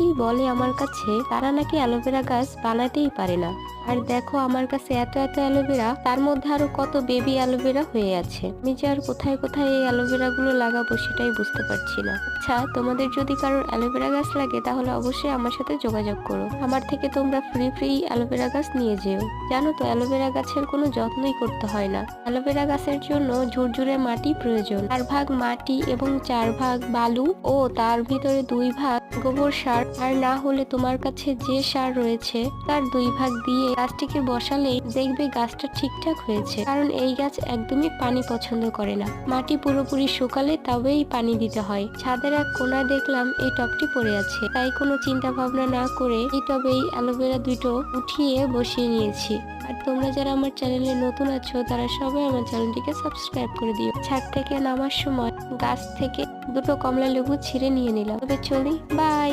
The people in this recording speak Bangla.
অনেকেই বলে আমার কাছে তারা নাকি অ্যালোভেরা গাছ বানাতেই পারে না। আর দেখো আমার কাছে এত এত অ্যালোভেরা, তার মধ্যে আরো কত বেবি অ্যালোভেরা হয়ে আছে। আমি যে আর কোথায় কোথায় এই অ্যালোভেরা গুলো লাগাবো সেটাই বুঝতে পারছি না। আচ্ছা, তোমাদের যদি কারোর অ্যালোভেরা গাছ লাগে তাহলে অবশ্যই আমার সাথে যোগাযোগ করো। আমার থেকে তোমরা ফ্রি ফ্রি অ্যালোভেরা গাছ নিয়ে যেও। জানো তো অ্যালোভেরা গাছের কোনো যত্নই করতে হয় না। অ্যালোভেরা গাছের জন্য ঝুরঝুরে মাটি প্রয়োজন, 4 ভাগ মাটি এবং 4 ভাগ বালু ও তার ভিতরে 2 ভাগ গোবর সার, আর না হলে তোমার কাছে যে সার রয়েছে তার 2 ভাগ দিয়ে গাছটিকে বসালেই দেখবে গাছটা ঠিকঠাক হয়েছে। কারণ এই গাছ একদমই পানি পছন্দ করে না। মাটি পুরোপুরি শুকালে তবেই পানি দিতে হয়। ছাদের এক কোনায় দেখলাম এই টবটি পড়ে আছে, তাই কোনো চিন্তা ভাবনা না করে এই টবেই অ্যালোভেরা দুটো উঠিয়ে বসিয়ে নিয়েছি। আর তোমরা যারা আমার চ্যানেলে নতুন আছো তারা সবাই আমার চ্যানেলটিকে সাবস্ক্রাইব করে দিও। ছাদ থেকে নামার সময় গাছ থেকে দুটো কমলা লেবু ছিঁড়ে নিয়ে নিলাম। তবে চলি, বাই।